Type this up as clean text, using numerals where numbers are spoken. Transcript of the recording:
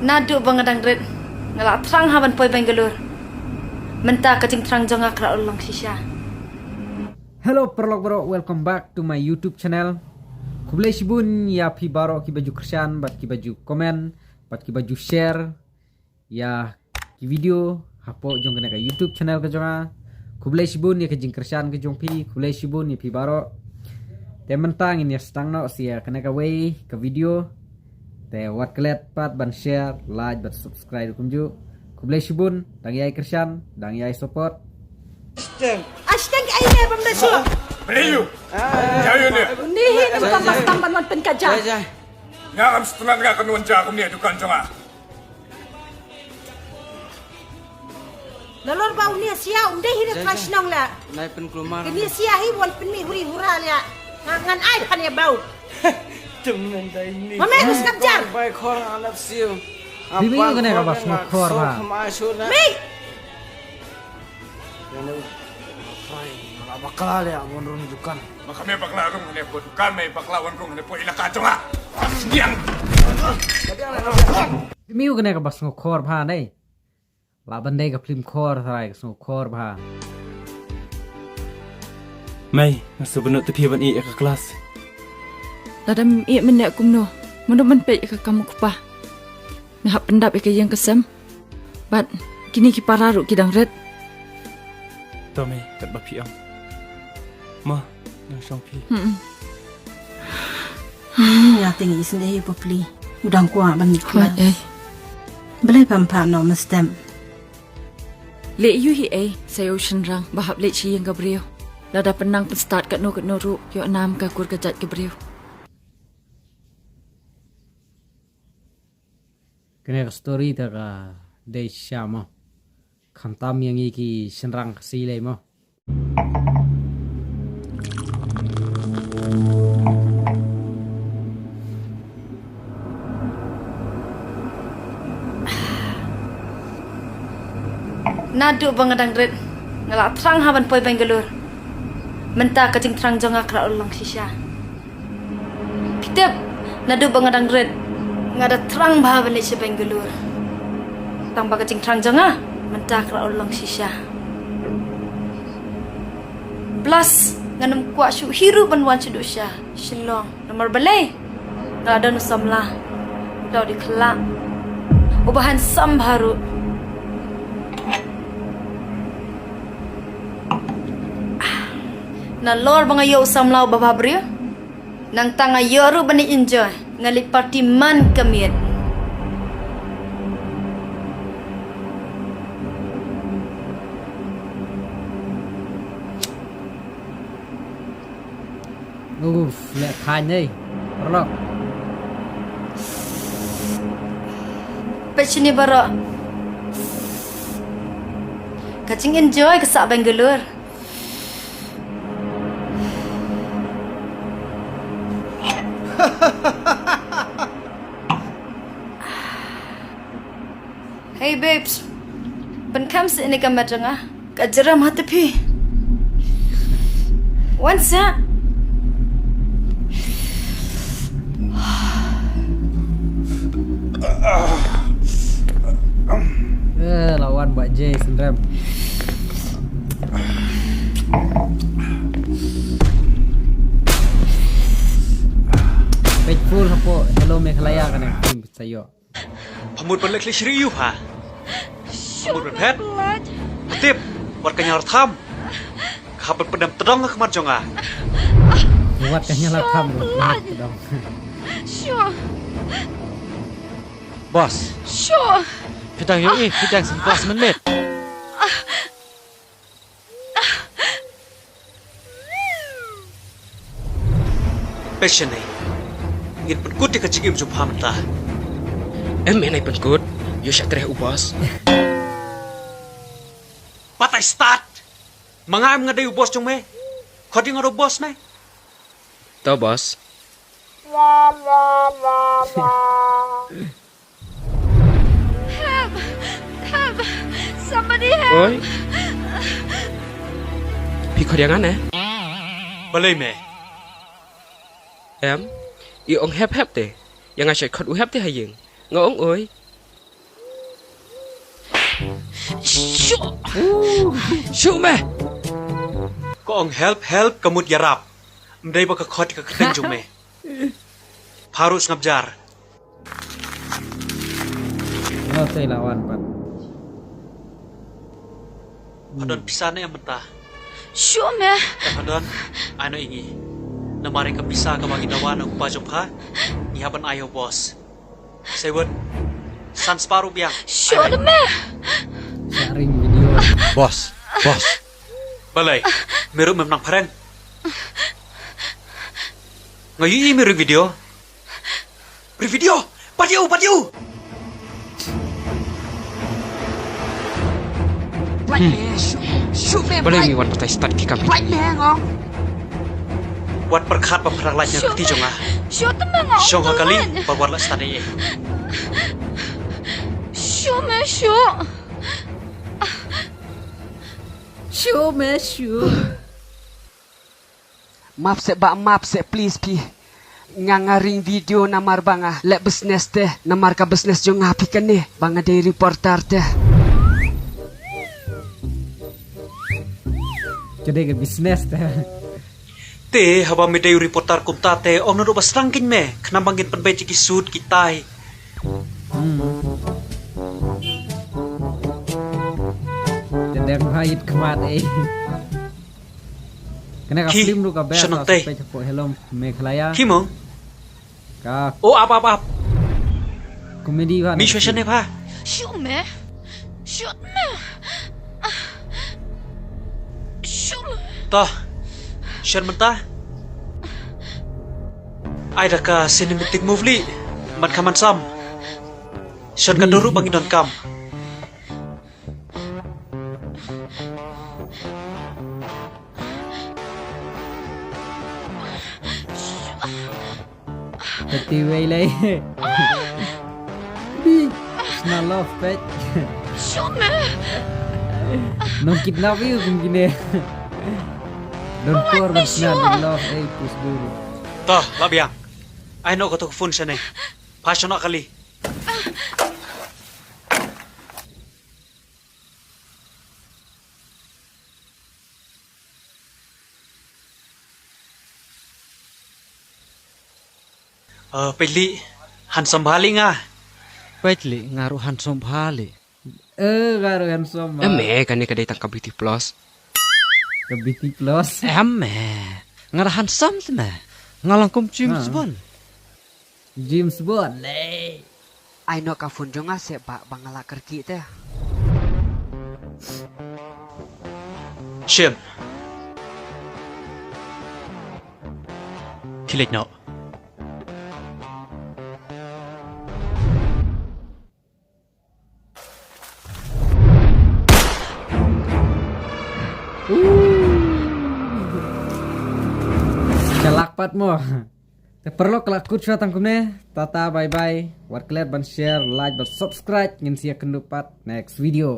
Nadu bangadang red ngalak terang haban poi Bangalore. Mentah kacing terang jonga kra ulong shisha. Hello perlok bro, welcome back to my YouTube channel. Kublai sibun ya pi baro ki baju kersian, bat ki baju komen, bat ki baju share, ya ki video hapo jong kena ka YouTube channel ka jonga. Kublai sibun ya kajing kersian ka jong pi, kublai sibun ya pi baro. Te mentang ini stang no sia kena ka way ka video. Te wat kelet pat ban share, like bat subscribe kumju. Kublai sibun dang yai kersian, dang yai support. Ashteng aine pembesu. Melayu. Jaya ni. Nihi nam tambah tambah non penkaja. Ngam setengah ngak kenuan jakum ni dukan jonga. Lalor bau ni sia unde hi fresh nong la. Nai pen kelumar. Ni sia hi wal pen mi huri hura la. Ngan ai kan ya bau. Temen dah ini. Mama harus kapjar. Baik orang alaf siu. Bibi ko kena ka bas ngokor ba. Mi. Bakal ya mau runjukkan. Maka may bakla kong hanep ko dukan may baklawan kong hanep ko ilaka jonga. Siyang. Bibi ko kena ka bas ngokor ba nay. Laban day ka film kor tharai ka ngokor ba. Mai, sebenarnya tu piawan i ke kelas. Ladam i menek kumno. Mano man pe ka kamu kupa. Nah pendap ke yang kesem. Bat kini ki pararu kidang red. Tommy, kat bapi am. Ma, yang shongpi. Ya tingi sendiri popli. Udang kuah ban Kuat mikla. Belai pam no mestem. Le yu hi sayo shenrang bahap le chi yang gabriel. Lada penang pen start kat no ru yo anam ka kur kajat gabriel. Kena ka story ta ka day syama. Khantam yang iki senrang silai mo. Nadu bangadang red ngalak terang haban poi Bangalore. Mentah kacing terang jonga kra ulong shisha. Pitep nadu bangadang red ngada terang bahaban le Bangalore. Tang kacing terang jonga mentah kra ulong shisha. Plus nganam kuat syu hiru banwan sedusya. Shillong nomor balai. Ngada nusamla. Dau di kelak. Ubahan sam baru. Na lor banga yo samlau bababrio. Nang tanga yoru bani enjoy. Ngali party man kamiet. Lek khan đây. Perlok. Pechini bara. Kacing enjoy ke sak Bangalore. Hey babes. Ben kam se ini kam matanga. Kajeram hati pi. Once ya. Lawan Mbak J sendram. Faithful hapo hello Meghalaya kan yang film sayo. พมุดเป็นเล็กลิชริยูผ่าพมุดเป็นเพชรทิพวัดกัญญาธรรมขับเป็นประดำตรองขมันจงอ่ะ Buat kanya lakam dong. Sure. Bos, Sure. kita yo kita yang kelas menit. Passion ni, ingin perkut di kecil im jumpa mentah. Nai pengkut, yo syak tereh ubos. Patai start, mengam ngadai ubos jong me, kau di ngadu bos me. Tau bos. Help. Somebody help. Oi. Pi kau yang aneh. Balai me. Em, i ong hep te. Yang asyik kau hep te hayeng. Ngong oi. Syuk meh. Ko ong help kemud yarap. Mdai ba ka khot ka keteng jume. Harus ngabjar. Oh, saya lawan Pat. Padon pisane yang mentah. Syuk meh. Padon ano ingi. Namari ka bisa ka maginawa ng upajop ha. Ihaban ayaw boss. Saywon. San separuh biang. Syuk meh. Sharing video. Bos. Balay. Meron memang pareng. Ngayon meron video. Video. Patiu. Boleh mi wan patai start ki kami. Wat perkat pemperang lainnya keti jonga. Syuk temang ngau. Syong kali bawar lah stade. Syuk meh syuk. Show me show. Maaf sek please pi. Ngangaring video namar banga. Lek business teh. Namar ka business jo ngapi kan nih. Banga dari reporter teh. Jadi ke bisnis teh. Te haba medai reporter kumtate om nado basrangkin me. Kenambangin penbeci kisud kitai. Sedang hait kemat Kena ka Ki, film lu ka ber senang ka teh. sampai cepok helm Meghalaya. Kimong. Ka Oh apa. komedi kan. Mi shweshan ne pa. Syuk meh. Syuk meh. Syuk meh. Toh. Shan mentah. Aida ka cinematic movie. Man kaman sam. Shan ka duru bangin don kam. Teti way lay. Di. Smell love pet. Syuk meh. Non kidnap you kung gini. Don't pour but smell love pus dulu. Toh, labiang. Ay no ko to phone siya ne. Passion na kali. Pili, han sambali nga. Baitli ngaruh handsome bhali. Garo handsome. Eme kan ni kadai tangkap beauty plus. Ke BT Plus. Eme ngarah handsome tena. Ngalangkum James Bond. James Bond. Lay. Ay no ka phone jo nga sek bangala kerki teh. Shem. Kilik no. Calak pat mo. Te perlu kelakut suat tangkumne. Tata bye bye. War kalian ban share, like, dan subscribe. Ngin siya kendupat next video.